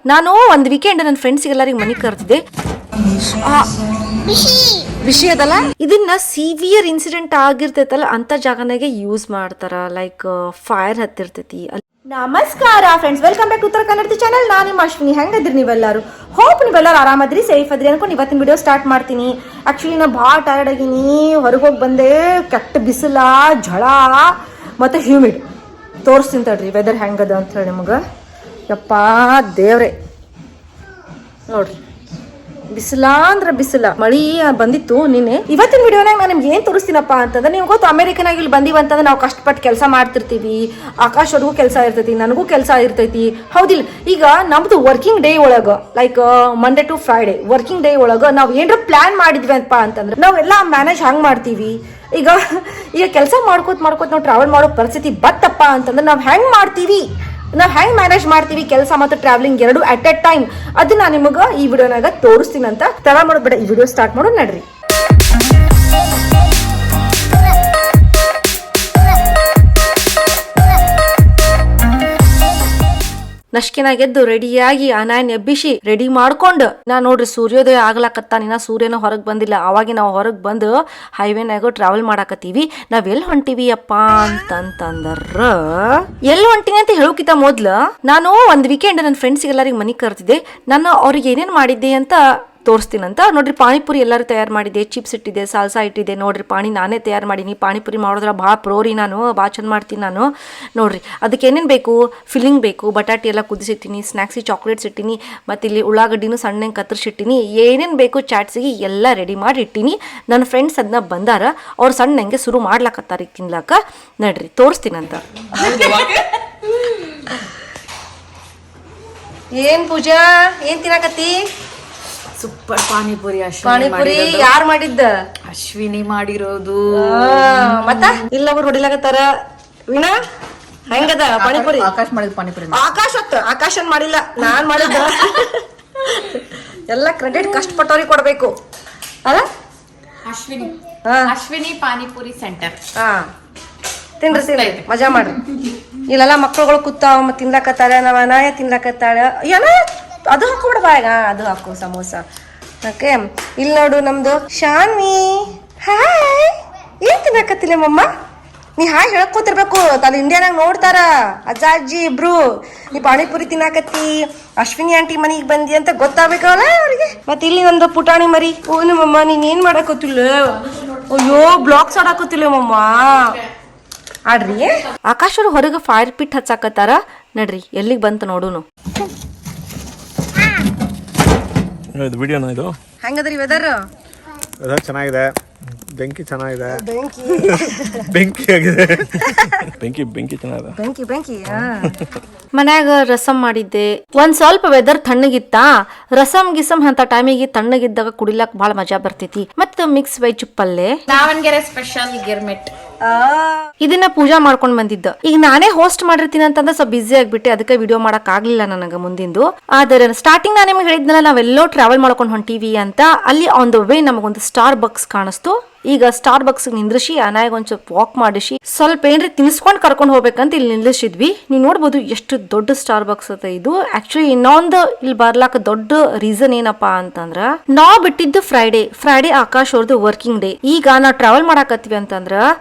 ನಾನು ಒಂದು ವೀಕೆಂಡ್ ನನ್ನ ಫ್ರೆಂಡ್ಸಿಗೆಲ್ಲರಿಗೆ ಮನೆಗೆ ಕರೆದಿದ್ದೆ. ಬಿಸಿ ಅದಲ್ಲ, ಇದನ್ನ ಸಿವಿಯರ್ ಇನ್ಸಿಡೆಂಟ್ ಆಗಿರ್ತೈತಲ್ಲ ಅಂತ ಜಾಗನಾಗೆ ಯೂಸ್ ಮಾಡ್ತಾರ. ಲೈಕ್ ಫೈರ್ ಹತ್ತಿರ್ತೈತಿ. ನಮಸ್ಕಾರ friends, welcome back Uttara Kannada channel. ನಾನು ನಿಮ್ಮ ಅಶ್ವಿನಿ. ಹೆಂಗದ್ರಿ ನೀವೆಲ್ಲರೂ? ಹೋಪ್ ನೀವೆಲ್ಲರೂ ಆರಾಮದ್ರಿ, ಸೇಫ್ ಅದ್ರಿ ಅನ್ಕೊಂಡು ಇವತ್ತಿನ ವಿಡಿಯೋ ಸ್ಟಾರ್ಟ್ ಮಾಡ್ತೀನಿ. ಆಕ್ಚುಲಿ ನಾ ಭಾಳ ಟಯರ್ಡ್ ಆಗೀನಿ. ಹೊರಗೆ ಹೋಗಿ ಬಂದೆ. ಕೆಟ್ಟ ಬಿಸಿಲ, ಝಳ ಮತ್ತು ಹ್ಯೂಮಿಡ್. ತೋರಿಸ್ತೀನಿ ತಡ್ರಿ ವೆದರ್ ಹೆಂಗದ ಅಂತ ಹೇಳಿ ನಿಮಗೆ. ಯಪ್ಪ ದೇವ್ರೆ, ನೋಡ್ರಿ ಬಿಸಿಲ ಅಂದ್ರೆ ಬಿಸಿಲ. ಮಳಿ ಬಂದಿತ್ತು ನಿನ್ನೆ. ಇವತ್ತಿನ ವಿಡಿಯೋನಾಗ ನಾನು ನಿಮ್ಗೆ ಏನು ತೋರಿಸ್ತೀನಪ್ಪ ಅಂತಂದ್ರೆ, ನೀವು ಗೊತ್ತು ಅಮೆರಿಕನಾಗ ಇಲ್ಲಿ ಬಂದಿವಂತಂದ್ರೆ ನಾವು ಕಷ್ಟಪಟ್ಟು ಕೆಲಸ ಮಾಡ್ತಿರ್ತೀವಿ. ಆಕಾಶವ್ರಿಗೂ ಕೆಲಸ ಇರ್ತೈತಿ, ನನಗೂ ಕೆಲಸ ಇರ್ತೈತಿ, ಹೌದಿಲ್ಲ? ಈಗ ನಮ್ದು ವರ್ಕಿಂಗ್ ಡೇ ಒಳಗೆ, like Monday to Friday working day ಒಳಗೆ ನಾವು ಏನಾರ ಪ್ಲಾನ್ ಮಾಡಿದ್ವಿ ಅಂತ ಅಂತಂದ್ರೆ ನಾವೆಲ್ಲ ಮ್ಯಾನೇಜ್ ಹಂಗೆ ಮಾಡ್ತೀವಿ. ಈಗ ಕೆಲಸ ಮಾಡ್ಕೋತ ನಾವು ಟ್ರಾವೆಲ್ ಮಾಡೋ ಪರಿಸ್ಥಿತಿ ಬತ್ತಪ್ಪ ಅಂತಂದ್ರೆ ನಾವು ಹೆಂಗೆ ಮಾಡ್ತೀವಿ, ನಾವು ಹೆಂಗೆ ಮ್ಯಾನೇಜ್ ಮಾಡ್ತೀವಿ ಕೆಲಸ ಮತ್ತು ಟ್ರಾವೆಲಿಂಗ್ ಎರಡು ಅಟ್ ಎ ಟೈಮ್, ಅದು ನಾನು ನಿಮಗೆ ಈ ವಿಡಿಯೋನಾಗ ತೋರಿಸ್ತೀನಿ. ಅಂತ ತಡ ಮಾಡೋದು ಬೇಡ, ಈ ವಿಡಿಯೋ ಸ್ಟಾರ್ಟ್ ಮಾಡೋದು ನಡ್ರಿ. ನಶ್ಕಿನಾಗೆದ್ದು ರೆಡಿಯಾಗಿ ಅನಾಯನ್ ಎಬ್ಬಿಸಿ ರೆಡಿ ಮಾಡ್ಕೊಂಡು ನಾ ನೋಡ್ರಿ ಸೂರ್ಯೋದಯ ಆಗ್ಲಾಕತ್ತಾನಿನ, ಸೂರ್ಯನ ಹೊರಗೆ ಬಂದಿಲ್ಲ. ಅವಾಗ ನಾವು ಹೊರಗೆ ಬಂದು ಹೈವೇನಾಗ ಟ್ರಾವೆಲ್ ಮಾಡಾಕತ್ತೀವಿ. ನಾವ್ ಎಲ್ಲಿ ಹೊಂಟಿವಿ ಅಪ್ಪ ಅಂತಂದ್ರ, ಎಲ್ಲಿ ಹೊಂಟಿನಿ ಅಂತ ಹೇಳೋಕಿತ ಮೊದ್ಲು ನಾನು ಒಂದು ವೀಕೆಂಡ್ ನನ್ನ ಫ್ರೆಂಡ್ಸಿಗೆಲ್ಲರಿಗೆ ಮನೆಗೆ ಕರೆದಿದ್ದೆ. ನಾನು ಅವ್ರಿಗೆ ಏನೇನು ಮಾಡಿದ್ದೆ ಅಂತ ತೋರಿಸ್ತೀನಂತ. ನೋಡ್ರಿ ಪಾನಿಪುರಿ ಎಲ್ಲರೂ ತಯಾರು ಮಾಡಿದ್ದೆ, ಚಿಪ್ಸ್ ಇಟ್ಟಿದ್ದೆ, ಸಾಲ್ಸಾ ಇಟ್ಟಿದ್ದೆ. ನೋಡ್ರಿ ನಾನೇ ತಯಾರು ಮಾಡೀನಿ. ಪಾನಿಪುರಿ ಮಾಡೋದ್ರ ಭಾಳ ಪ್ರೋರಿ, ನಾನು ಭಾಳ ಚಂದ ಮಾಡ್ತೀನಿ ನಾನು. ನೋಡ್ರಿ ಅದಕ್ಕೆ ಏನೇನು ಬೇಕು, ಫಿಲ್ಲಿಂಗ್ ಬೇಕು, ಬಟಾಟೆ ಎಲ್ಲ ಕುದಿಸಿಟ್ಟಿನಿ, ಸ್ನ್ಯಾಕ್ಸಿ ಚಾಕ್ಲೇಟ್ಸ್ ಇಟ್ಟಿನಿ, ಮತ್ತು ಇಲ್ಲಿ ಉಳ್ಳಾಗಡ್ಡಿನೂ ಸಣ್ಣಗೆ ಕತ್ತರಿಸಿಟ್ಟಿನಿ. ಏನೇನು ಬೇಕು ಚಾಟ್ಸಿಗೆ ಎಲ್ಲ ರೆಡಿ ಮಾಡಿ ಇಟ್ಟಿನಿ. ನನ್ನ ಫ್ರೆಂಡ್ಸ್ ಅದನ್ನ ಬಂದಾರ, ಅವ್ರು ಸಣ್ಣಂಗೆ ಶುರು ಮಾಡ್ಲಾಕತ್ತಾರ ಈಗ ತಿನ್ಲಾಕ. ನೋಡ್ರಿ ತೋರಿಸ್ತೀನಂತ. ಏನು ಪೂಜಾ, ಏನು ತಿನ್ನಕತ್ತಿ? ಸೂಪರ್ ಪಾನಿಪುರಿ. ಪಾನಿಪುರಿ ಯಾರು ಮಾಡಿದ್ದ? ಅಶ್ವಿನಿ ಮಾಡಿರೋದು. ಮತ್ತ ಇಲ್ಲವ್ರು ಹೊಡಿಲಾಕತ್ತಾರ. ವೀಣಾ ಹೆಂಗದ ಪಾನಿಪುರಿ? ಆಕಾಶ್ ಮಾಡಿದ ಪಾನಿಪುರಿ. ಆಕಾಶನ್ ಮಾಡಿಲ್ಲ, ನಾನ್ ಮಾಡಿದ್ದ. ಎಲ್ಲ ಕ್ರೆಡಿಟ್ ಕಷ್ಟಪಟ್ಟವ್ರಿಗೆ ಕೊಡ್ಬೇಕು ಅಲ್ಲ? ಅಶ್ವಿನಿ ಪಾನಿಪುರಿ ಸೆಂಟರ್. ತಿನ್ರಿ ಮಜಾ ಮಾಡ್ರಿ. ಇಲ್ಲೆಲ್ಲ ಮಕ್ಕಳುಗಳು ಕೂತಾವ ತಿನ್ಲಾಕತ್ತಾಳ. ನಾವ್ ಅನಾಯ ತಿನ್ಲಾಕತ್ತಾಳ. ಏನ ಅದು ಹಾಕೊಬಿಡ ಬಾಯಾಗ, ಅದು ಹಾಕು ಸಮೋಸ. ಓಕೆ, ಇಲ್ಲಿ ನೋಡು ನಮ್ದು ಶಾನ್ವಿ. ಹಾಯ್, ಏನ್ ತಿನ್ನಕತ್ತಿಲ್ಲ ಮಮ್ಮ? ನೀ ಹಾಯ್ ಹೇಳ್ಕೊತಿರ್ಬೇಕು, ತಾನು ಇಂಡಿಯಾನಾಗ ನೋಡ್ತಾರ ಅಜ್ಜ ಅಜ್ಜಿ ಇಬ್ರು. ನೀ ಪಾನಿಪುರಿ ತಿನ್ನಾಕತ್ತಿ, ಅಶ್ವಿನಿ ಆಂಟಿ ಮನಿಗೆ ಬಂದಿ ಅಂತ ಗೊತ್ತಾಗ್ಬೇಕಲ್ಲ ಅವ್ರಿಗೆ. ಮತ್ತೆ ಇಲ್ಲಿ ನಮ್ದು ಪುಟಾಣಿ ಮರಿ. ಓ ನಮ್ಮಮ್ಮ ನೀನ್ ಏನ್ ಮಾಡಾಕತ್ತಿಲ್ಲ? ಅಯ್ಯೋ ಬ್ಲಾಗ್ಸ್ ಆಡಾಕತ್ತಿಲ್ಲ ಮಮ್ಮ. ಆಡ್ರಿ. ಆಕಾಶ್ ಅವ್ರು ಹೊರಗೆ ಫೈರ್ ಪಿಟ್ ಹಚ್ಚಾಕತ್ತಾರ. ನಡ್ರಿ ಎಲ್ಲಿಗೆ ಬಂತ ನೋಡುನು. ಇದು ವಿಡಿಯೋನಾ? ಇದು ಹೆಂಗದ್ರಿ ವೆದರ್? ವೆದರ್ ಚೆನ್ನಾಗಿದೆ, ಬೆಂಕಿ ಚೆನ್ನಾಗಿದೆ. ಬೆಂಕಿ ಆಗಿದೆ, ಬೆಂಕಿ ಚೆನ್ನಾಗಿದೆ. ಬೆಂಕಿ ಮನ್ಯಾಗ ರಸಮ್ ಮಾಡಿದ್ದೆ. ಒಂದ್ ಸ್ವಲ್ಪ ವೆದರ್ ತಣ್ಣಗಿತ್ತ, ರಸಮ್ ಗಿಸಮ್ ಅಂತ ಟೈಮಿಗೆ ತಣ್ಣಗಿದ್ದಾಗ ಕುಡಿಲಾಕ್ ಬಹಳ ಮಜಾ ಬರ್ತೈತಿ. ಮತ್ತ ಮಿಕ್ಸ್ ವೆಜ್ ಪಲ್ಲೆ, ದಾವಣಗೆರೆ ಸ್ಪೆಷಲ್ ಗಿರ್ಮಿಟ್. ಇದನ್ನ ಪೂಜಾ ಮಾಡ್ಕೊಂಡ್ ಬಂದಿದ್ದ. ಈಗ ನಾನೇ ಹೋಸ್ಟ್ ಮಾಡಿರ್ತೀನಿ ಅಂತಂದ್ರೆ ಸ್ವಲ್ಪ ಬಿಸಿ ಆಗ್ಬಿಟ್ಟೆ, ಅದಕ್ಕೆ ವಿಡಿಯೋ ಮಾಡಕ್ ಆಗ್ಲಿಲ್ಲ ನನಗ ಮುಂದಿಂದು. ಆದ್ರೆ ಸ್ಟಾರ್ಟಿಂಗ್ ನಾನು ನಿಮ್ಗೆ ಹೇಳಿದ್ನಲ್ಲ ನಾವೆಲ್ಲೋ ಟ್ರಾವೆಲ್ ಮಾಡ್ಕೊಂಡು ಹೊಂಟಿವಿ ಅಂತ. ಅಲ್ಲಿ ಆನ್ ದ ವೇ ನಮಗೊಂದು ಸ್ಟಾರ್ ಬಕ್ಸ್ ಕಾಣಿಸ್ತು. ಈಗ ಸ್ಟಾರ್ ಬಕ್ಸ್ ನಿಂದ್ರಿಸಿ ಅನಾಯಾಗ ಒಂದ್ ಸ್ವಲ್ಪ ವಾಕ್ ಮಾಡಿಸಿ ಸ್ವಲ್ಪ ಏನ್ರಿ ತಿನ್ಸ್ಕೊಂಡ್ ಕರ್ಕೊಂಡ್ ಹೋಗ್ಬೇಕಂತ ಇಲ್ಲಿ ನಿಲ್ಲಿಸಿದ್ವಿ. ನೀವು ನೋಡ್ಬೋದು ಎಷ್ಟು ದೊಡ್ಡ ಸ್ಟಾರ್ ಬಕ್ಸ್ ಅದ ಇದು. ಆಕ್ಚುಲಿ ಇನ್ನೊಂದು ಇಲ್ಲಿ ಬರ್ಲಾಕ ದೊಡ್ಡ ರೀಸನ್ ಏನಪ್ಪಾ ಅಂತಂದ್ರ, ನಾವ್ ಬಿಟ್ಟಿದ್ದು ಫ್ರೈಡೆ ಆಕಾಶ್ ಅವ್ರದ್ದು ವರ್ಕಿಂಗ್ ಡೇ. ಈಗ ನಾವ್ ಟ್ರಾವೆಲ್ ಮಾಡಾಕತ್ತೀವಿ ಅಂತಂದ್ರ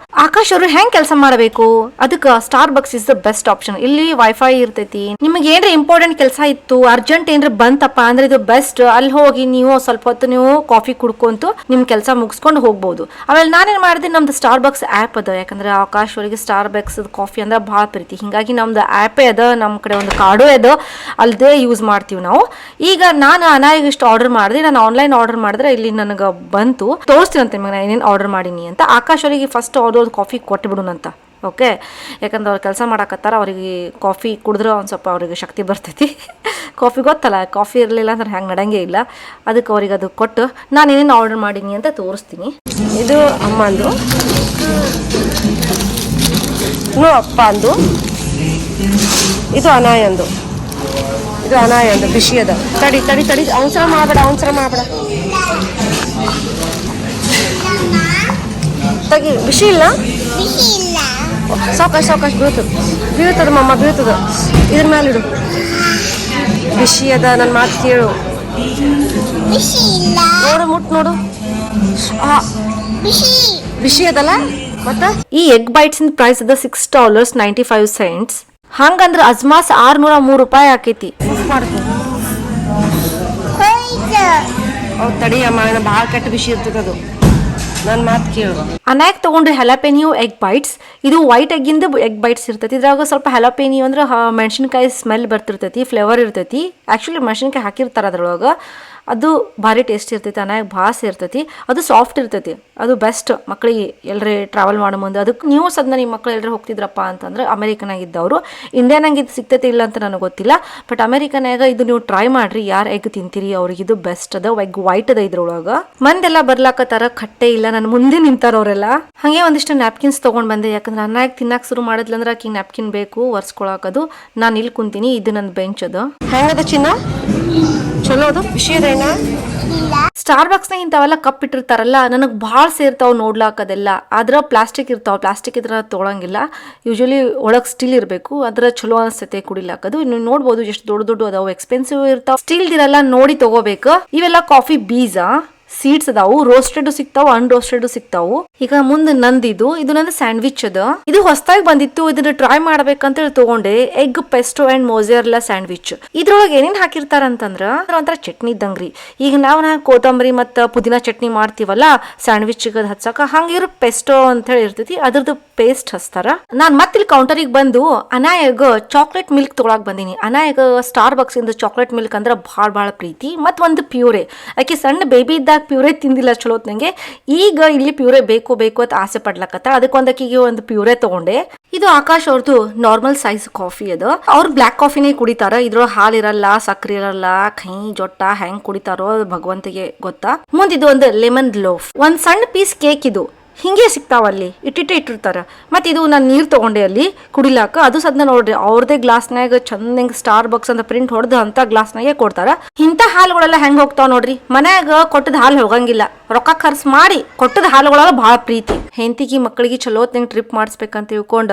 ಆಕಾಶ್ ಅವರು ಹೆಂಗ್ ಕೆಲಸ ಮಾಡಬೇಕು, ಅದಕ್ಕೆ star bucks is the best option. ಇಲ್ಲಿ ವೈಫೈ ಇರ್ತೈತಿ. ನಿಮಗೆ ಏನ್ರ ಇಂಪಾರ್ಟೆಂಟ್ ಕೆಲಸ ಇತ್ತು, ಅರ್ಜೆಂಟ್ ಏನ್ರ ಬಂತಪ್ಪ ಅಂದ್ರೆ ಇದು ಬೆಸ್ಟ್. ಅಲ್ಲಿ ಹೋಗಿ ನೀವು ಸ್ವಲ್ಪ ಹೊತ್ತು ನೀವು ಕಾಫಿ ಕುಡ್ಕೊಂತು ನಿಮ್ ಕೆಲಸ ಮುಗಿಸ್ಕೊಂಡು ಹೋಗ್ಬಹುದು. ಆಮೇಲೆ ನಾನೇನ್ ಮಾಡಿದೆ, ನಮ್ದು ಸ್ಟಾರ್ ಬಕ್ಸ್ ಆ್ಯಪ್ ಅದ. ಯಾಕಂದ್ರೆ ಆಕಾಶ್ ಅವರಿಗೆ ಸ್ಟಾರ್ ಬಕ್ಸ್ ಕಾಫಿ ಅಂದ್ರೆ ಭಾಳ ಪ್ರೀತಿ. ಹಿಂಗಾಗಿ ನಮ್ದು ಆ್ಯಪೇ ಅದ, ನಮ್ಮ ಕಡೆ ಒಂದು ಕಾರ್ಡು ಅದ, ಅಲ್ಲದೆ ಯೂಸ್ ಮಾಡ್ತೀವಿ ನಾವು. ಈಗ ನಾನು ಅನಾಯಿಗೆ ಇಷ್ಟು ಆರ್ಡರ್ ಮಾಡಿದೆ. ನಾನು ಆನ್ಲೈನ್ ಆರ್ಡರ್ ಮಾಡಿದ್ರೆ ಇಲ್ಲಿ ನನಗೆ ಬಂತು. ತೋರಿಸ್ತೀನಂತೆ ನಿಮಗೆ ನಾನು ಏನೇನು ಆರ್ಡರ್ ಮಾಡೀನಿ ಅಂತ. ಆಕಾಶ್ ಅವರಿಗೆ ಫಸ್ಟ್ ಆರ್ಡರ್ ಕಾಫಿ ಕೊಟ್ಟುಬಿಡುನಂತ. ಓಕೆ, ಯಾಕಂದ್ರೆ ಅವ್ರು ಕೆಲಸ ಮಾಡಕತ್ತಾರ, ಅವರಿಗೆ ಕಾಫಿ ಕುಡಿದ್ರೆ ಒಂದು ಸ್ವಲ್ಪ ಅವರಿಗೆ ಶಕ್ತಿ ಬರ್ತೈತಿ. ಕಾಫಿ ಗೊತ್ತಲ್ಲ, ಕಾಫಿ ಇರಲಿಲ್ಲ ಅಂದ್ರೆ ಹೆಂಗೆ ನಡಂಗೆ ಇಲ್ಲ. ಅದಕ್ಕೆ ಅವ್ರಿಗೆ ಅದು ಕೊಟ್ಟು ನಾನು ಏನೇನು ಆರ್ಡರ್ ಮಾಡೀನಿ ಅಂತ ತೋರಿಸ್ತೀನಿ. ಇದು ಅಮ್ಮಂದು, ಅಪ್ಪ ಅಂದು, ಇದು ಅನಾಯಂದು, ಬಿಸಿ ಅದ. ತಡಿ ಅವಸರ ಮಾಡಬೇಡ. ತಗಿ, ಬಿಸಿ ಇಲ್ಲ. ಸಾವಕಾಶ ಬೀಳ್ತದ ಮಮ್ಮ, ಬೀಳ್ತದ. ಇದ್ರ ಮೇಲೆ ಇಡು. ಬಿಸಿ ಅದ, ನನ್ನ ಮಾತು ಕೇಳು. ನೋಡು ಮುಟ್ ನೋಡು, ಬಿಸಿ ಅದಲ್ಲ. ಮತ್ತ ಈ ಎಗ್ ಬೈಟ್ಸ್ ಪ್ರೈಸ್ ಅದ $6.95. ಹಂಗಂದ್ರ ಅಜ್ಮಾಸ್ $603 ಆಕೈತಿ. ತಡಿ ಅಮ್ಮ, ಭಾಳ ಕೆಟ್ಟ ಬಿಸಿ ಇರ್ತದ ಅದು. ನನ್ನ ಮಾತು ಕೇಳು. ಅನಾಕ್ ತಗೊಂಡ್ರಿ ಹ್ಯಾಲಪೇನಿಯೋ ಎಗ್ ಬೈಟ್ಸ್. ಇದು ವೈಟ್ ಎಗ್ಗಿಂದ ಎಗ್ ಬೈಟ್ಸ್ ಇರ್ತೈತಿ. ಇದ್ರಾಗ ಸ್ವಲ್ಪ ಹ್ಯಾಲಪೇನಿಯೋ ಅಂದ್ರೆ ಮೆಣಸಿನ್ಕಾಯಿ ಸ್ಮೆಲ್ ಬರ್ತಿರ್ತೈತಿ, ಫ್ಲೇವರ್ ಇರ್ತೈತಿ. ಆ್ಯಕ್ಚುಲಿ ಮೆಣಸಿನ್ಕಾಯಿ ಹಾಕಿರ್ತಾರೆ ಅದ್ರೊಳಗೆ. ಅದು ಭಾರಿ ಟೇಸ್ಟ್ ಇರ್ತೈತಿ. ಅನಾಗ ಭಾಳ ಸೇರ್ತೈತಿ. ಅದು ಸಾಫ್ಟ್ ಇರ್ತೈತಿ. ಅದು ಬೆಸ್ಟ್ ಮಕ್ಕಳಿಗೆ ಎಲ್ಲರೇ ಟ್ರಾವೆಲ್ ಮಾಡೋ ಮುಂದೆ. ಅದಕ್ಕೆ ನೀವು ಸದ್ನ ನಿಮ್ಮ ಮಕ್ಕಳು ಎಲ್ಲರೂ ಹೋಗ್ತಿದ್ರಪ್ಪ ಅಂತಂದ್ರೆ ಅಮೆರಿಕನಾಗಿದ್ದವರು. ಇಂಡಿಯಾನಾಗ ಇದು ಸಿಗ್ತೈತಿ ಇಲ್ಲ ಅಂತ ನನಗೆ ಗೊತ್ತಿಲ್ಲ. ಬಟ್ ಅಮೆರಿಕನಾಗ ಇದು ನೀವು ಟ್ರೈ ಮಾಡ್ರಿ. ಯಾರು ಎಗ್ ತಿಂತೀರಿ ಅವ್ರಿಗೆ ಇದು ಬೆಸ್ಟ್ ಅದ. ಎಗ್ ವೈಟ್ ಅದ ಇದ್ರೊಳಗೆ. ಮಂದೆಲ್ಲ ಬರ್ಲಾಕತ್ತಾರ, ಕಟ್ಟೆ ಇಲ್ಲ, ನನ್ನ ಮುಂದೆ ನಿಂತಾರ ಅವರೆಲ್ಲ. ಹಾಗೆ ಒಂದಿಷ್ಟು ನ್ಯಾಪ್ಕಿನ್ಸ್ ತೊಗೊಂಡು ಬಂದೆ. ಯಾಕಂದ್ರೆ ಅನ್ನಾಗ ತಿನ್ನಕ್ಕೆ ಶುರು ಮಾಡಿದ್ಲಂದ್ರೆ ಆಕಿಗೆ ನ್ಯಾಪ್ಕಿನ್ ಬೇಕು ಒರೆಸ್ಕೊಳಕದು. ನಾನು ಇಲ್ಲಿ ಕುಂತೀನಿ, ಇದು ನನ್ನ ಬೆಂಚ್ ಅದು. ಹೆಂಗದ ಚಿನ್ನ? ಚಲೋ ಅದು? ವಿಷಯ ಅದೇನ? ಸ್ಟಾರ್ ಬಾಕ್ಸ್ನಾಗ ಇಂಥವೆಲ್ಲ ಕಪ್ ಇಟ್ಟಿರ್ತಾರಲ್ಲ, ನನಗೆ ಭಾಳ ಸೇರ್ತಾವ ನೋಡ್ಲಾಕದೆಲ್ಲ. ಆದ್ರೆ ಪ್ಲಾಸ್ಟಿಕ್ ಇರ್ತಾವ. ಪ್ಲಾಸ್ಟಿಕ್ ಇದ್ರ ತೊಗೊಳಂಗಿಲ್ಲ. ಯೂಶಲಿ ಒಳಗೆ ಸ್ಟೀಲ್ ಇರಬೇಕು. ಅದ್ರ ಚಲೋ ಅನಿಸ್ತೈತೆ ಕುಡಿಲಾಕದು. ನೀವು ನೋಡ್ಬೋದು ಎಷ್ಟು ದೊಡ್ಡ ದೊಡ್ಡ ಅದಾವು, ಎಕ್ಸ್ಪೆನ್ಸಿವ್ ಇರ್ತಾವ. ಸ್ಟೀಲ್ದಿರಲ್ಲ ನೋಡಿ ತಗೋಬೇಕು. ಇವೆಲ್ಲ ಕಾಫಿ ಬೀಜ ಸೀಡ್ಸ್ ಅದಾವು. ರೋಸ್ಟೆಡ್ ಸಿಗ್ತಾವು, ಅನ್ರೋಸ್ಟೆಡ್ ಸಿಗ್ತಾವು. ಈಗ ಮುಂದೆ ನಂದಿದು, ಇದು ನಂದು ಸ್ಯಾಂಡ್ವಿಚ್ ಅದ. ಇದು ಹೊಸದಾಗಿ ಬಂದಿತ್ತು. ಇದನ್ನ ಟ್ರೈ ಮಾಡ್ಬೇಕಂತ ಹೇಳಿ ತಗೊಂಡೆ. Egg pesto and mozzarella sandwich. ಇದ್ರೊಳಗೆ ಏನೇನ್ ಹಾಕಿರ್ತಾರ ಅಂತಂದ್ರ ಒಂಥರ ಚಟ್ನಿ ಇದ್ದಂಗ್ರಿ. ಈಗ ನಾವು ಕೊತ್ತಂಬರಿ ಮತ್ತ ಪುದೀನಾ ಚಟ್ನಿ ಮಾಡ್ತೀವಲ್ಲ ಸ್ಯಾಂಡ್ವಿಚ್ ಹಚ್ಚಕ, ಹಂಗಿರೋ ಪೆಸ್ಟೋ ಅಂತ ಹೇಳಿ ಇರ್ತೈತಿ. ಅದ್ರದ್ದು ಪೇಸ್ಟ್ ಹಚ್ತಾರ. ನಾನ್ ಮತ್ತಿಲ್ಲಿ ಕೌಂಟರಿಗೆ ಬಂದು ಅನಾಯಗ ಚಾಕ್ಲೇಟ್ ಮಿಲ್ಕ್ ತಗೊಳಕ್ ಬಂದೀನಿ. ಅನಾಯಗ ಸ್ಟಾರ್ ಬಾಕ್ಸ್ ಇಂದ ಚಾಕ್ಲೇಟ್ ಮಿಲ್ಕ್ ಅಂದ್ರೆ ಭಾಳ ಪ್ರೀತಿ. ಮತ್ ಒಂದು ಪ್ಯೂರೆ. ಆಕೆ ಸಣ್ಣ ಬೇಬಿ ಇದ್ದಾಗ ಪ್ಯೂರೆ ತಿಂದಿಲ್ಲ ಚಲೋತ್ ನಂಗೆ. ಈಗ ಇಲ್ಲಿ ಪ್ಯೂರೆ ಬೇಕು ಅಂತ ಆಸೆ ಪಡ್ಲಕತ್ತ. ಅದಕ್ಕೊಂದಕ್ಕಿಗೆ ಒಂದು ಪ್ಯೂರೆ ತಗೊಂಡೆ. ಇದು ಆಕಾಶ್ ಅವ್ರದ್ದು ನಾರ್ಮಲ್ ಸೈಜ್ ಕಾಫಿ ಅದು. ಅವ್ರು ಬ್ಲ್ಯಾಕ್ ಕಾಫಿನೇ ಕುಡಿತಾರ. ಇದ್ರೊಳಗೆ ಹಾಲಿರಲ್ಲ, ಸಕ್ರೆ ಇರಲ್ಲ. ಕೈ ಜೊಟ್ಟ ಹೆಂಗ್ ಕುಡಿತಾರೋ ಭಗವಂತಿಗೆ ಗೊತ್ತಾ. ಮುಂದಿದು ಒಂದು ಲೆಮನ್ ಲೋಫ್, ಒಂದ್ ಸಣ್ಣ ಪೀಸ್ ಕೇಕ್. ಇದು ಹಿಂಗೆ ಸಿಗ್ತಾವಲ್ಲಿ ಇಟ್ಟಿರ್ತಾರ. ಮತ್ತೆ ಇದು ನಾನು ನೀರು ತಗೊಂಡೆ ಅಲ್ಲಿ ಕುಡಿಲಾಕ. ಅದು ಸದ್ನ ನೋಡ್ರಿ ಅವ್ರದೇ ಗ್ಲಾಸ್ನಾಗ ಚಂದಂಗ್ ಸ್ಟಾರ್ ಬಾಕ್ಸ್ ಅಂತ ಪ್ರಿಂಟ್ ಹೊಡೆದು ಅಂತ ಗ್ಲಾಸ್ನಾಗೆ ಕೊಡ್ತಾರ. ಇಂಥ ಹಾಲುಗಳೆಲ್ಲ ಹೆಂಗ್ ಹೋಗ್ತಾವ ನೋಡ್ರಿ. ಮನ್ಯಾಗ ಕೊಟ್ಟದ ಹಾಲು ಹೋಗಂಗಿಲ್ಲ. ರೊಕ್ಕ ಖರ್ಚು ಮಾಡಿ ಕೊಟ್ಟದ ಹಾಲುಗಳೆಲ್ಲ ಭಾಳ ಪ್ರೀತಿ. ಹೆಂಡತಿಗೆ ಮಕ್ಕಳಿಗೆ ಚಲೋತ್ನಂಗ್ ಟ್ರಿಪ್ ಮಾಡಿಸ್ಬೇಕಂತ ತಿಳ್ಕೊಂಡ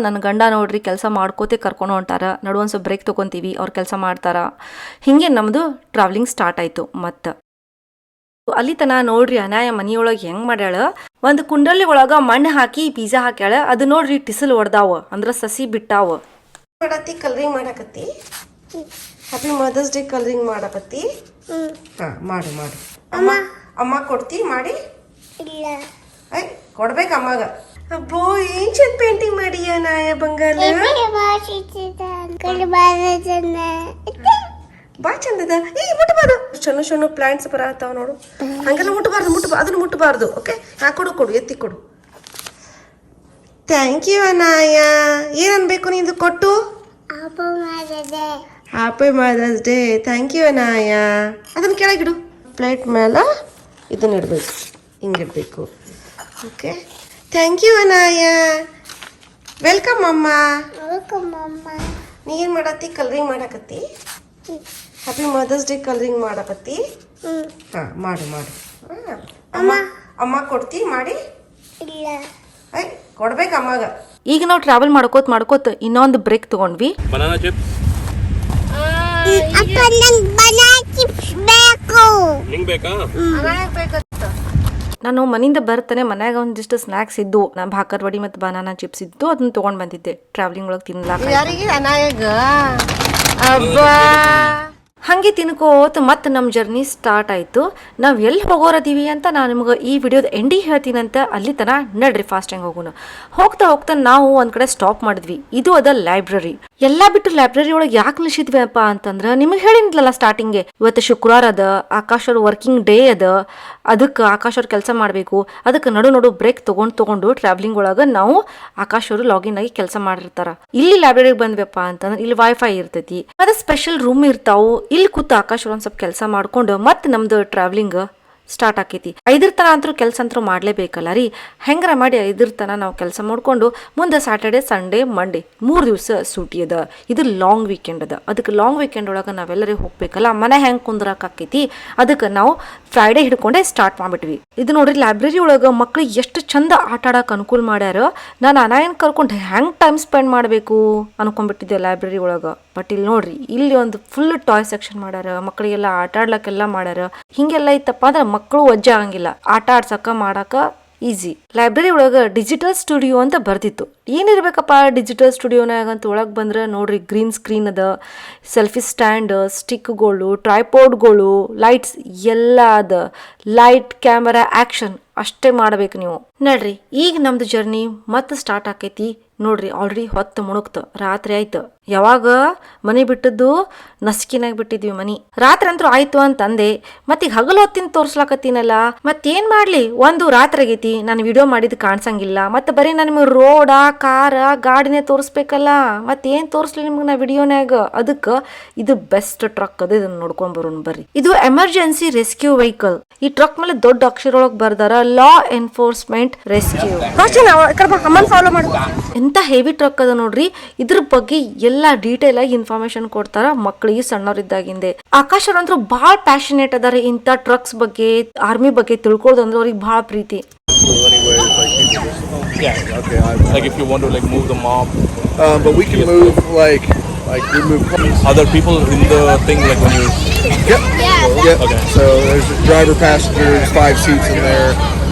ನನ್ನ ಗಂಡ ನೋಡ್ರಿ ಕೆಲಸ ಮಾಡ್ಕೋತೆ ಕರ್ಕೊಂಡು ಹೊಂಟಾರ. ನಡುವೊಂದು ಸ್ವಲ್ಪ ಬ್ರೇಕ್ ತಗೊಂತೀವಿ, ಅವ್ರು ಕೆಲಸ ಮಾಡ್ತಾರ. ಹಿಂಗೆ ನಮ್ದು ಟ್ರಾವೆಲಿಂಗ್ ಸ್ಟಾರ್ಟ್ ಆಯ್ತು. ಮತ್ತ ಅಲ್ಲಿ ತನ ನೋಡ್ರಿ ಅನಾಯ ಮನಿಯೊಳಗೆ ಹೆಂಗ್ ಮಾಡ್ಯಾಳ. ಒಂದು ಕುಂಡಲಿ ಒಳಗ ಮಣ್ಣು ಹಾಕಿ ಪಿಜ್ಜಾ ಹಾಕ್ಯಾಳ. ಅದು ನೋಡ್ರಿ ಟಿಸಲ್ ಹೊಡ್ದಾವ, ಅಂದ್ರ ಸಸಿ ಬಿಟ್ಟಾವ. ಮಾಡತ್ತಿ ಕಲರಿಂಗ್ ಮಾಡಕತ್ತಿ. ಹ್ಯಾಪಿ ಮದರ್ಸ್ ಡೇ ಕಲರಿಂಗ್ ಮಾಡಕತ್ತಿ. ಹಾ ಮಾಡು ಅಮ್ಮ. ಅಮ್ಮ ಕೊಡ್ತಿ ಮಾಡಿ? ಐ ಕೊಡ್ಬೇಕು ಅಮ್ಮಗ. ಅಬ್ಬೋ ಏನ್ ಚಂದ ಪೇಂಟಿಂಗ್ ಮಾಡಿಯ ನಾಯ ಬಂಗಾರ. ಬಾ ಚಂದದ. ಈ ಮುಟ್ಟಬಾರ್ದು. ಸಣ್ಣ ಪ್ಲಾಂಟ್ಸ್ ಬರತ್ತಾವ ನೋಡು. ಹಂಗೆಲ್ಲ ಮುಟ್ಟಬಾರ್ದು. ಅದನ್ನು ಮುಟ್ಟಬಾರ್ದು. ಓಕೆ. ಕೊಡು ಎತ್ತಿ ಕೊಡು. Thank you Anaya. ಏನ್ ಅನ್ಬೇಕು ನಿಂದು ಕೊಟ್ಟು? Happy mother's day. Thank you Anaya. ಅದನ್ನ ಕೆಳಗಿಡು. ಪ್ಲೇಟ್ ಮೇಲೆ ಇದನ್ನ ಇಡಬೇಕು. ಹಿಂಗಿಡ್ಬೇಕು. Okay. Thank you Anaya. Welcome ಅಮ್ಮ. ನೀ ಏನ್ ಮಾಡತ್ತಿ? ಕಲರಿಂಗ್ ಮಾಡಕತ್ತಿ. ಹ್ಯಾಪಿ ಮದರ್ಸ್ ಡೇ ಕಲರಿಂಗ್ ಮಾಡಕತ್ತಿ. ಹಾ ಮಾಡು ಅಮ್ಮ ಕೊಡ್ತಿ ಮಾಡಿ? ಐ ಕೊಡ್ಬೇಕು ಅಮ್ಮಗ. ಈಗ ನಾವು ಟ್ರಾವೆಲ್ ಮಾಡ್ಕೋತ ಇನ್ನೊಂದು ಬ್ರೇಕ್ ತಗೊಂಡ್ವಿ. ಬನಾನಾ ಚಿಪ್ಸ್ ನಿಂಗೆ ಬೇಕಾ? ನಾನು ಮನೆಯಿಂದ ಬರ್ತಾನೆ ಮನ್ಯಾಗ ಒಂದಿಷ್ಟು ಸ್ನ್ಯಾಕ್ಸ್ ಇದ್ದು. ನಾನು ಭಾಕರ್ವಡಿ ಮತ್ತು ಬನಾನಾ ಚಿಪ್ಸ್ ಇದ್ದು, ಅದನ್ನ ತೊಗೊಂಡು ಬಂದಿದ್ದೆ ಟ್ರಾವೆಲಿಂಗ್ ಒಳಗೆ ತಿನ್ಲಾಕ. ಯಾರಿಗೆ? ಅನಾಯಗ. ಅಬ್ಬಾ ಹಾಗೆ ತಿನ್ಕೋತ ಮತ್ತೆ ನಮ್ಮ ಜರ್ನಿ ಸ್ಟಾರ್ಟ್ ಆಯಿತು. ನಾವು ಎಲ್ಲಿ ಹೋಗೋರದೀವಿ ಅಂತ ನಾನು ನಿಮ್ಗೆ ಈ ವಿಡಿಯೋದ ಎಂಡಿಗೆ ಹೇಳ್ತೀನಂತ. ಅಲ್ಲಿ ತನ ನಡ್ರಿ ಫಾಸ್ಟಾಗಿ ಹೋಗೋಣ. ಹೋಗ್ತಾ ನಾವು ಒಂದು ಕಡೆ ಸ್ಟಾಪ್ ಮಾಡಿದ್ವಿ. ಇದು ಅದ ಲೈಬ್ರರಿ. ಎಲ್ಲ ಬಿಟ್ಟು ಲೈಬ್ರರಿ ಒಳಗೆ ಯಾಕೆ ನಿಲ್ಸಿದ್ವಿಪ್ಪ ಅಂತಂದ್ರೆ ನಿಮಗೆ ಹೇಳಿದ್ಲಲ್ಲ ಸ್ಟಾರ್ಟಿಂಗ್ಗೆ, ಇವತ್ತು ಶುಕ್ರವಾರ ಅದ, ಆಕಾಶ್ ಅವ್ರ ವರ್ಕಿಂಗ್ ಡೇ ಅದ. ಅದಕ್ಕೆ ಆಕಾಶ್ ಅವ್ರು ಕೆಲಸ ಮಾಡಬೇಕು. ಅದಕ್ಕೆ ನಡು ಬ್ರೇಕ್ ತಗೊಂಡು ಟ್ರಾವೆಲಿಂಗ್ ಒಳಗೆ ನಾವು ಆಕಾಶ್ ಅವರು ಲಾಗಿನ್ ಆಗಿ ಕೆಲಸ ಮಾಡಿರ್ತಾರ. ಇಲ್ಲಿ ಲೈಬ್ರರಿಗೆ ಬಂದ್ವಪ್ಪ ಅಂತಂದ್ರೆ ಇಲ್ಲಿ ವೈಫೈ ಇರ್ತೈತಿ, ಮತ್ತೆ ಸ್ಪೆಷಲ್ ರೂಮ್ ಇರ್ತಾವು. ಇಲ್ಲಿ ಕೂತು ಆಕಾಶ್ ಅವ್ರು ಒಂದು ಸ್ವಲ್ಪ ಕೆಲಸ ಮಾಡ್ಕೊಂಡು ಮತ್ತೆ ನಮ್ದು ಟ್ರಾವೆಲಿಂಗ್ ಸ್ಟಾರ್ಟ್ ಆಕೈತಿ. 5 ತನ ಅಂತೂ ಕೆಲಸ ಅಂತೂ ಮಾಡಲೇಬೇಕಲ್ಲ ರೀ. ಹೆಂಗಾರ ಮಾಡಿ 5 ತನ ನಾವು ಕೆಲಸ ಮಾಡ್ಕೊಂಡು ಮುಂದೆ ಸ್ಯಾಟರ್ಡೆ ಸಂಡೇ ಮಂಡೇ 3 ದಿವಸ ಸೂಟಿ ಅದ. ಇದು ಲಾಂಗ್ ವೀಕೆಂಡ್ ಅದ. ಅದಕ್ಕೆ ಲಾಂಗ್ ವೀಕೆಂಡ್ ಒಳಗೆ ನಾವೆಲ್ಲರೂ ಹೋಗ್ಬೇಕಲ್ಲ, ಮನೆ ಹೆಂಗೆ ಕುಂದ್ರಾಕೈತಿ. ಅದಕ್ಕೆ ನಾವು ಫ್ರೈಡೇ ಹಿಡ್ಕೊಂಡೆ ಸ್ಟಾರ್ಟ್ ಮಾಡ್ಬಿಟ್ವಿ. ಇದು ನೋಡ್ರಿ ಲೈಬ್ರರಿ ಒಳಗ ಮಕ್ಳಿಗೆ ಎಷ್ಟು ಚಂದ ಆಟ ಆಡಕ್ ಅನುಕೂಲ ಮಾಡ್ಯಾರ. ನಾನು ಅನಾಯನ್ ಕರ್ಕೊಂಡು ಹೆಂಗ್ ಟೈಮ್ ಸ್ಪೆಂಡ್ ಮಾಡಬೇಕು ಅನ್ಕೊಂಡ್ಬಿಟ್ಟಿದ್ದೆ ಲೈಬ್ರರಿ ಒಳಗ. ಬಟ್ ಇಲ್ಲಿ ನೋಡ್ರಿ, ಇಲ್ಲಿ ಒಂದು ಫುಲ್ ಟಾಯ್ ಸೆಕ್ಷನ್ ಮಾಡ್ಯಾರ, ಮಕ್ಕಳಿಗೆಲ್ಲ ಆಟ ಆಡ್ಲಕ್ಕೆಲ್ಲ ಮಾಡ್ಯಾರ. ಹಿಂಗೆಲ್ಲ ಇತ್ತಪ್ಪ ಅಂದ್ರೆ ಮಕ್ಕಳು ವಜ್ಜೆ ಆಗಂಗಿಲ್ಲ, ಆಟ ಆಡ್ಸಕ ಮಾಡಾಕ ಈಸಿ. ಲೈಬ್ರರಿ ಒಳಗ ಡಿಜಿಟಲ್ ಸ್ಟುಡಿಯೋ ಅಂತ ಬರ್ತಿತ್ತು. ಏನಿರ್ಬೇಕಪ್ಪ ಡಿಜಿಟಲ್ ಸ್ಟುಡಿಯೋನಾಗ ಅಂತ ಒಳಗೆ ಬಂದ್ರೆ ನೋಡ್ರಿ, ಗ್ರೀನ್ ಸ್ಕ್ರೀನ್ ಅದ, ಸೆಲ್ಫಿ ಸ್ಟ್ಯಾಂಡ್, ಸ್ಟಿಕ್ಗಳು, ಟ್ರೈಪೋಡ್ಗಳು, ಲೈಟ್ಸ್ ಎಲ್ಲ ಅದ. ಲೈಟ್, ಕ್ಯಾಮರಾ, ಆಕ್ಷನ್ ಅಷ್ಟೇ ಮಾಡ್ಬೇಕು ನೀವು. ನೋಡ್ರಿ, ಈಗ ನಮ್ದು ಜರ್ನಿ ಮತ್ತೆ ಸ್ಟಾರ್ಟ್ ಆಕೈತಿ. ನೋಡ್ರಿ, ಆಲ್ರೆಡಿ ಹೊತ್ತು ಮುಣುಕ್ತು, ರಾತ್ರಿ ಆಯ್ತು. ಯಾವಾಗ ಮನೆ ಬಿಟ್ಟದ್ದು ನಸ್ಕಿನಾಗ ಬಿಟ್ಟಿದ್ವಿ ಮನಿ. ರಾತ್ರಿ ಅಂತೂ ಆಯ್ತು ಅಂತಂದೆ. ಮತ್ತೀಗ ಹಗಲು ಹೊತ್ತಿನ ತೋರ್ಸ್ಲಾಕತ್ತೀನಲ್ಲ, ಮತ್ತೇನ್ ಮಾಡ್ಲಿ? ಒಂದು ರಾತ್ರಿ ಆಗೈತಿ, ನಾನು ವಿಡಿಯೋ ಮಾಡಿದ್ ಕಾಣಿಸಂಗಿಲ್ಲ. ಮತ್ತೆ ಬರೀ ನಾನು ನಿಮ್ಗೆ ರೋಡ, ಕಾರ, ಗಾಡಿನೇ ತೋರಿಸ್ಬೇಕಲ್ಲ, ಮತ್ತೇನ್ ತೋರಿಸ್ಲಿ ನಿಮ್ಗೆ ನಾ ವಿಡಿಯೋನ್ಯಾಗ? ಅದಕ್ಕೆ ಇದು ಬೆಸ್ಟ್ ಟ್ರಕ್ ಅದ, ಇದನ್ನ ನೋಡ್ಕೊಂಡ್ ಬರೋಣ ಬರ್ರಿ. ಇದು ಎಮರ್ಜೆನ್ಸಿ ರೆಸ್ಕ್ಯೂ ವೆಹಿಕಲ್. ಈ ಟ್ರಕ್ ಮೇಲೆ ದೊಡ್ಡ ಅಕ್ಷರ ಒಳಗೆ ಬರ್ದಾರ ಲಾ ಎನ್ಫೋರ್ಸ್ಮೆಂಟ್ ರೆಸ್ಕ್ಯೂ. ಫಾಲೋ ಮಾಡು. ಎಂತ ಹೆವಿ ಟ್ರಕ್ ಅದ ನೋಡ್ರಿ. ಇದ್ರ ಬಗ್ಗೆ ಎಲ್ಲಾ ಡೀಟೇಲ್ ಆಗಿ ಇನ್ಫಾರ್ಮೇಶನ್ ಕೊಡ್ತಾರ ಮಕ್ಕಳಿಗೆ ಸಣ್ಣವ್ರಿದ್ದಾಗಿಂದೆ. ಆಕಾಶ್ ಅವ್ರಂತೂ ಬಹಳ ಪ್ಯಾಷನೇಟ್ ಅದಾರ ಇಂಥ ಟ್ರಕ್ಸ್ ಬಗ್ಗೆ, ಆರ್ಮಿ ಬಗ್ಗೆ ತಿಳ್ಕೊಳ್ಳೋದಂದ್ರೆ ಅವ್ರಿಗೆ ಬಹಳ ಪ್ರೀತಿ. Yeah, okay. Like if you want to like move the mob. But we can move like we move Other people in the thing like when you. Yep. Okay. So there's a driver, passengers, 5 seats in there.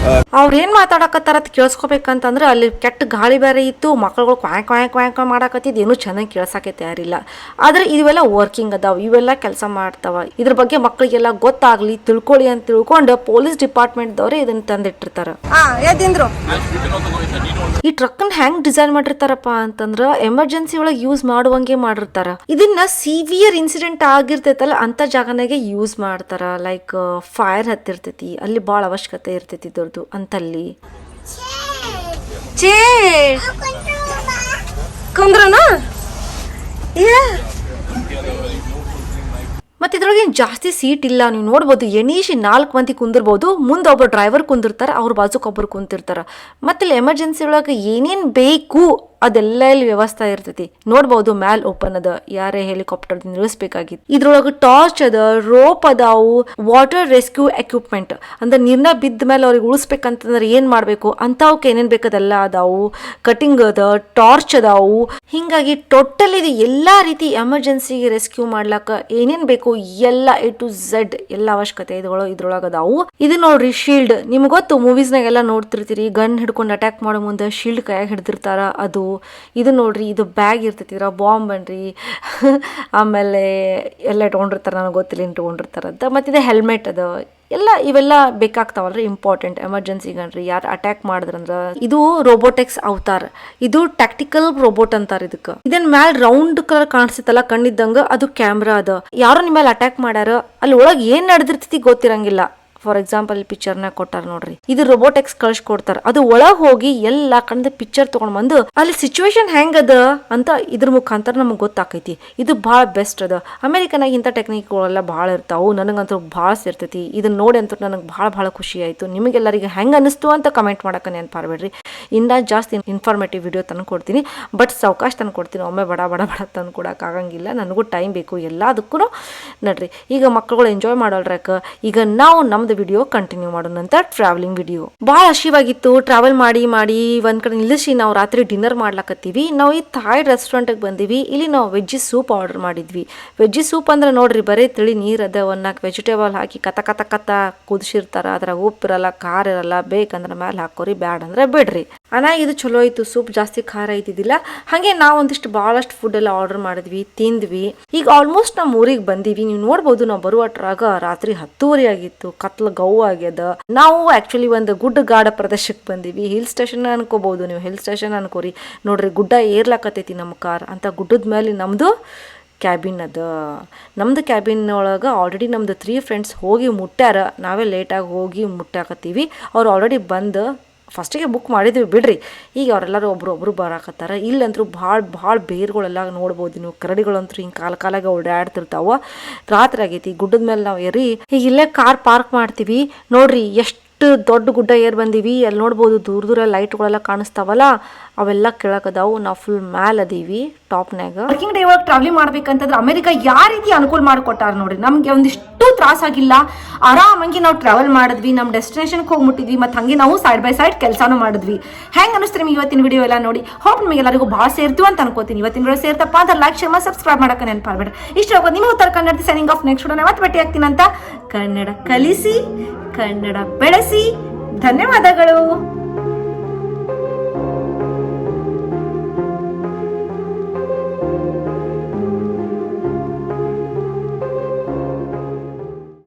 ಅವ್ರ ಏನ್ ಮಾತಾಡಕತ್ತಾರ ಅಂತ ಕೇಳಿಸ್ಕೋಬೇಕಂತಂದ್ರೆ ಅಲ್ಲಿ ಕೆಟ್ಟ ಗಾಳಿ ಬೇರೆ ಇತ್ತು, ಮಕ್ಕಳುಗಳು quiet ಮಾಡಾಕತ್ತಿದ್, ಏನು ಚೆನ್ನಾಗಿ ಕೇಳ್ಸಕ್ಕೆ ತಯಾರಿಲ್ಲ. ಆದ್ರೆ ಇವೆಲ್ಲ ವರ್ಕಿಂಗ್ ಅದಾವ, ಇವೆಲ್ಲ ಕೆಲಸ ಮಾಡ್ತಾವ. ಇದ್ರ ಬಗ್ಗೆ ಮಕ್ಕಳಿಗೆಲ್ಲ ಗೊತ್ತಾಗ್ಲಿ, ತಿಳ್ಕೊಳ್ಳಿ ಅಂತ ತಿಳ್ಕೊಂಡು ಪೊಲೀಸ್ ಡಿಪಾರ್ಟ್ಮೆಂಟ್ ದವ್ರೆ ಇದನ್ನ ತಂದಿಟ್ಟಿರ್ತಾರ. ಈ ಟ್ರಕ್ ಅನ್ನ ಹೆಂಗ್ ಡಿಸೈನ್ ಮಾಡಿರ್ತಾರಪ್ಪ ಅಂತಂದ್ರ ಎಮರ್ಜೆನ್ಸಿ ಒಳಗೆ ಯೂಸ್ ಮಾಡುವಂಗೆ ಮಾಡಿರ್ತಾರ. ಇದನ್ನ ಸಿವಿಯರ್ ಇನ್ಸಿಡೆಂಟ್ ಆಗಿರ್ತೈತಲ್ಲ ಅಂತ ಜಾಗನಾಗೆ ಯೂಸ್ ಮಾಡ್ತಾರ. ಲೈಕ್ ಫೈರ್ ಹತ್ತಿರ್ತೈತಿ, ಅಲ್ಲಿ ಬಹಳ ಅವಶ್ಯಕತೆ ಇರ್ತೈತಿ ಇದ್ರದ್ದು ಅಂತಲ್ಲಿ. ಮತ್ತೆ ಇದ್ರೊಳಗೆ ಜಾಸ್ತಿ ಸೀಟ್ ಇಲ್ಲ, ನೀವು ನೋಡ್ಬೋದು. ಎಣೀಶಿ 4 ಮಂದಿ ಕುಂದಿರ್ಬೋದು, ಮುಂದೆ ಒಬ್ಬ ಡ್ರೈವರ್ ಕುಂದಿರ್ತಾರ, ಅವ್ರ ಬಾಜುಕೊಬ್ಬರು ಕುಂತಿರ್ತಾರ. ಮತ್ತೆ ಇಲ್ಲಿ ಎಮರ್ಜೆನ್ಸಿ ಒಳಗೆ ಏನೇನ್ ಬೇಕು ಅದೆಲ್ಲ ಇಲ್ಲಿ ವ್ಯವಸ್ಥೆ ಇರ್ತೈತಿ. ನೋಡ್ಬೋದು, ಮ್ಯಾಲ್ ಓಪನ್ ಅದ, ಯಾರೇ ಹೆಲಿಕಾಪ್ಟರ್ ನಿಲ್ಲಿಸ್ಬೇಕಾಗಿತ್ತು. ಇದ್ರೊಳಗೆ ಟಾರ್ಚ್ ಅದ, ರೋಪ್ ಅದಾವು, ವಾಟರ್ ರೆಸ್ಕ್ಯೂ ಎಕ್ವಿಪ್ಮೆಂಟ್ ಅಂದ್ರೆ ನೀರ್ನ ಬಿದ್ದ ಮೇಲೆ ಅವ್ರಿಗೆ ಉಳಿಸ್ಬೇಕಂತಂದ್ರೆ ಏನ್ ಮಾಡ್ಬೇಕು ಅಂತವಕ್ಕೆ ಏನೇನ್ ಬೇಕದೆಲ್ಲ ಅದಾವು. ಕಟಿಂಗ್ ಅದ, ಟಾರ್ಚ್ ಅದಾವು. ಹಿಂಗಾಗಿ ಟೋಟಲ್ ಇದು ಎಲ್ಲಾ ರೀತಿ ಎಮರ್ಜೆನ್ಸಿಗೆ ರೆಸ್ಕ್ಯೂ ಮಾಡ್ಲಾಕ ಏನೇನ್ ಬೇಕು ಎಲ್ಲ A to Z ಎಲ್ಲ ಅವಶ್ಯಕತೆ ಇದ್ರೊಳಗ ಅದಾವು. ಇದು ನೋಡ್ರಿ ಶೀಲ್ಡ್. ನಿಮ್ಗೆ ಗೊತ್ತು, ಮೂವೀಸ್ನಾಗೆಲ್ಲ ನೋಡ್ತಿರ್ತೀರಿ, ಗನ್ ಹಿಡ್ಕೊಂಡು ಅಟ್ಯಾಕ್ ಮಾಡೋ ಮುಂದೆ ಶೀಲ್ಡ್ ಕೈಯಾಗ ಹಿಡ್ದಿರ್ತಾರ, ಅದು. ಇದು ನೋಡ್ರಿ, ಇದು ಬ್ಯಾಗ್ ಇರ್ತೈತಿ, ಇದ್ರ ಬಾಂಬ್ ಅನ್ರಿ. ಆಮೇಲೆ ಎಲ್ಲ ಇಟ್ಕೊಂಡಿರ್ತಾರ, ನನಗೆ ಗೊತ್ತಿಲ್ಲ ಏನು ಇಟ್ಕೊಂಡಿರ್ತಾರಂತ. ಮತ್ತು ಇದು ಹೆಲ್ಮೆಟ್ ಅದ. ಎಲ್ಲ ಇವೆಲ್ಲ ಬೇಕಾಗ್ತಾವಲ್ರಿ, ಇಂಪಾರ್ಟೆಂಟ್ ಎಮರ್ಜೆನ್ಸಿಗನ್ರಿ. ಯಾರು ಅಟ್ಯಾಕ್ ಮಾಡಿದ್ರಂದ್ರ. ಇದು ರೋಬೋಟಿಕ್ಸ್ ಅವತಾರ್. ಇದು ಟ್ಯಾಕ್ಟಿಕಲ್ ರೋಬೋಟ್ ಅಂತಾರ ಇದಕ್ಕೆ. ಇದನ್ ಮ್ಯಾಲ ರೌಂಡ್ ಕಲರ್ ಕಾಣಿಸ್ತಲ್ಲ ಕಣ್ಣಿದ್ದಂಗ, ಅದು ಕ್ಯಾಮ್ರಾ ಅದ. ಯಾರೋ ನಿಮ್ಮ ಮೇಲೆ ಅಟ್ಯಾಕ್ ಮಾಡ್ಯಾರ, ಅಲ್ಲಿ ಒಳಗೆ ಏನ್ ನಡೆದಿರ್ತೈತಿ ಗೊತ್ತಿರಂಗಿಲ್ಲ. ಫಾರ್ ಎಕ್ಸಾಂಪಲ್ ಪಿಕ್ಚರ್ನಾಗ ಕೊಟ್ಟಾರ ನೋಡ್ರಿ, ಇದು ರೋಬೋಟಿಕ್ಸ್ ಕಳ್ಸಿಕೊಡ್ತಾರ. ಅದು ಒಳಗ್ ಹೋಗಿ ಎಲ್ಲ ಕಣ್ದ ಪಿಕ್ಚರ್ ತಗೊಂಡ್ ಬಂದು ಅಲ್ಲಿ ಸಿಚುವೇಶನ್ ಹೆಂಗ್ ಅದ ಅಂತ ಇದ್ರ ಮುಖಾಂತರ ನಮ್ಗೆ ಗೊತ್ತಾಕೈತಿ. ಇದು ಭಾಳ ಬೆಸ್ಟ್ ಅದ. ಅಮೆರಿಕನಾಗ ಇಂಥ ಟೆಕ್ನಿಕ್ಗಳೆಲ್ಲ ಭಾಳ ಇರ್ತಾವು. ನನಗಂತೂ ಭಾಳ ಸೇರ್ತೈತಿ. ಇದನ್ನ ನೋಡಿ ಅಂತೂ ನನಗೆ ಭಾಳ ಖುಷಿ ಆಯ್ತು. ನಿಮಗೆಲ್ಲರಿಗೆ ಹೆಂಗ್ ಅನಿಸ್ತು ಅಂತ ಕಮೆಂಟ್ ಮಾಡಕ್ಕೆ ನೆನಪಾರ್ಬೇಡ್ರಿ. ಇನ್ನ ಜಾಸ್ತಿ ಇನ್ಫಾರ್ಮೇಟಿವ್ ವಿಡಿಯೋ ತಂದು ಕೊಡ್ತೀನಿ. ಬಟ್ ಸಾವಕಾಶ ತಂದು ಕೊಡ್ತೀನಿ, ಒಮ್ಮೆ ಬಡ ತಂದು ಕೊಡಕ್ಕೆ ಆಗಂಗಿಲ್ಲ. ನನಗೂ ಟೈಮ್ ಬೇಕು ಎಲ್ಲದಕ್ಕೂ. ನೋಡ್ರಿ, ಈಗ ಮಕ್ಕಳುಗಳು ಎಂಜಾಯ್ ಮಾಡೋಲ್ರಕ. ಈಗ ನಾವು ನಮ್ದು ವಿಡಿಯೋ ಕಂಟಿನ್ಯೂ ಮಾಡೋಣಂತ. ಟ್ರಾವೆಲಿಂಗ್ ವಿಡಿಯೋ ಬಹಳ ಹಸಿವಾಗಿತ್ತು. ಟ್ರಾವೆಲ್ ಮಾಡಿ ಒಂದ್ ಕಡೆ ನಿಲ್ಲಿಸಿ ನಾವು ರಾತ್ರಿ ಡಿನ್ನರ್ ಮಾಡ್ಲಾಕತ್ತೀವಿ. ನಾವು ಈ ಥಾಯ್ ರೆಸ್ಟೋರೆಂಟ್ಗೆ ಬಂದಿವಿ. ಇಲ್ಲಿ ನಾವು ವೆಜ್ಜಿ ಸೂಪ್ ಆರ್ಡರ್ ಮಾಡಿದ್ವಿ. ವೆಜ್ಜಿ ಸೂಪ್ ಅಂದ್ರೆ ನೋಡ್ರಿ, ಬರೀ ತಿಳಿ ನೀರ್ ಅದ, 4 ವೆಜಿಟೇಬಲ್ ಹಾಕಿ ಕತ್ತ ಕುದಿಸಿರ್ತಾರ. ಅದ್ರಾಗ ಉಪ್ಪಿರಲ್ಲ, ಖಾರ ಇರಲ್ಲ. ಬೇಕಂದ್ರೆ ಮೇಲೆ ಹಾಕೋರಿ, ಬ್ಯಾಡ್ ಅಂದ್ರೆ ಬಿಡ್ರಿ. ಇದು ಚಲೋ ಇತ್ತು. ಸೂಪ್ ಜಾಸ್ತಿ ಖಾರ ಇದ್ದಿದ್ದಿಲ್ಲ. ಹಾಗೆ ನಾವು ಒಂದಿಷ್ಟು ಬಹಳಷ್ಟು ಫುಡ್ ಎಲ್ಲ ಆರ್ಡರ್ ಮಾಡಿದ್ವಿ, ತಿಂದ್ವಿ. ಈಗ ಆಲ್ಮೋಸ್ಟ್ ನಮ್ಮ ಊರಿಗೆ ಬಂದಿವಿ. ನೀವು ನೋಡ್ಬೋದು, ನಾವು ಬರುವಟ್ರಾಗ ರಾತ್ರಿ 10:30 ಆಗಿತ್ತು. ಕತ್ಲ ಗೌ ಆಗ್ಯದ. ನಾವು ಆಕ್ಚುಲಿ ಒಂದು ಗುಡ್ಡಗಾಡ ಪ್ರದೇಶಕ್ಕೆ ಬಂದಿವಿ. ಹಿಲ್ ಸ್ಟೇಷನ್ ಅನ್ಕೋಬಹುದು ನೀವು, ಹಿಲ್ ಸ್ಟೇಷನ್ ಅನ್ಕೋರಿ. ನೋಡ್ರಿ, ಗುಡ್ಡ ಏರ್ಲಾಕತೈತಿ ನಮ್ಮ ಕಾರ್. ಅಂತ ಗುಡ್ಡದ ಮೇಲೆ ನಮ್ದು ಕ್ಯಾಬಿನ್ ಅದ. ನಮ್ದು ಕ್ಯಾಬಿನ್ ಒಳಗೆ ಆಲ್ರೆಡಿ ನಮ್ದು 3 ಫ್ರೆಂಡ್ಸ್ ಹೋಗಿ ಮುಟ್ಟ್ಯಾರ. ನಾವೇ ಲೇಟಾಗಿ ಹೋಗಿ ಮುಟ್ಟಾಕತ್ತೀವಿ. ಅವ್ರು ಆಲ್ರೆಡಿ ಬಂದು ಫಸ್ಟಿಗೆ ಬುಕ್ ಮಾಡಿದ್ವಿ ಬಿಡ್ರಿ. ಈಗ ಅವರೆಲ್ಲರೂ ಒಬ್ರು ಬರಾಕತ್ತಾರ. ಇಲ್ಲಂತೂ ಭಾಳ ಬೇರ್ಗಳೆಲ್ಲ ನೋಡ್ಬೋದು ನೀವು. ಕರಡಿಗಳಂತೂ ಹಿಂಗೆ ಕಾಲಾಗ ಓಡಾಡ್ತಿರ್ತಾವ. ರಾತ್ರಿ ಆಗೈತಿ. ಗುಡ್ಡದ ಮೇಲೆ ನಾವು ಈಗ ಇಲ್ಲೇ ಕಾರ್ ಪಾರ್ಕ್ ಮಾಡ್ತೀವಿ. ನೋಡ್ರಿ, ಎಷ್ಟು ಎಷ್ಟು ದೊಡ್ಡ ಗುಡ್ಡ ಏರ್ ಬಂದೀವಿ. ಅಲ್ಲಿ ನೋಡ್ಬೋದು ದೂರ ದೂರ ಲೈಟ್ಗಳೆಲ್ಲ ಕಾಣಿಸ್ತಾವಲ್ಲ, ಅವೆಲ್ಲ ಕೆಳಗದಾವು. ನಾವು ಫುಲ್ ಮ್ಯಾಲ್ ಅದೀವಿ ಟಾಪ್ನಾಗ. ವರ್ಕಿಂಗ್ ಡೇ ಒಳಗೆ ಟ್ರಾವೆಲಿಂಗ್ ಮಾಡ್ಬೇಕಂತಂದ್ರೆ ಅಮೆರಿಕ ಯಾವ ರೀತಿ ಅನುಕೂಲ ಮಾಡಿಕೊಟ್ಟಾರ ನೋಡ್ರಿ. ನಮ್ಗೆ ಒಂದಿಷ್ಟು ತ್ರಾಸಾಗಿಲ್ಲ, ಆರಾಮಾಗಿ ನಾವು ಟ್ರಾವೆಲ್ ಮಾಡಿದ್ವಿ, ನಮ್ಮ ಡೆಸ್ಟಿನೇಷನ್ಗೆ ಹೋಗಿ ಮುಟ್ಟಿದ್ವಿ, ಮತ್ತು ಹಂಗೆ ನಾವು ಸೈಡ್ ಬೈ ಸೈಡ್ ಕೆಲಸನೂ ಮಾಡಿದ್ವಿ. ಹೆಂಗೆ ಅನಿಸ್ತೀರಿ ನಿಮ್ಗೆ ಇವತ್ತಿನ ವಿಡಿಯೋ ಎಲ್ಲ ನೋಡಿ? ಹೋಪ್ ನಿಮಗೆ ಎಲ್ಲರಿಗೂ ಭಾಳ ಸೇರ್ತೀವಿ ಅಂತ ಅನ್ಕೋತೀನಿ. ಇವತ್ತಿನ ವಿಡಿಯೋ ಸೇರ್ತಪ್ಪ ಅಂತ ಲೈಕ್ ಶೇರ್ ಮಾಡಿ ಸಬ್ಸ್ಕ್ರೈಬ್ ಮಾಡಕ್ಕೆ ನೆನಪಾಗ್ಬೇಡ್ರಿ. ಇಷ್ಟ ಹೋಗೋದು ನಿಮ್ಮ Uttara Kannada signing off. Next video ಮತ್ತೆ ಭೇಟಿ ಆಗ್ತೀನಿ ಅಂತ. ಕನ್ನಡ ಕಲಿಸಿ, ಕನ್ನಡ ಬೆಳೆಸಿ. ಧನ್ಯವಾದಗಳು.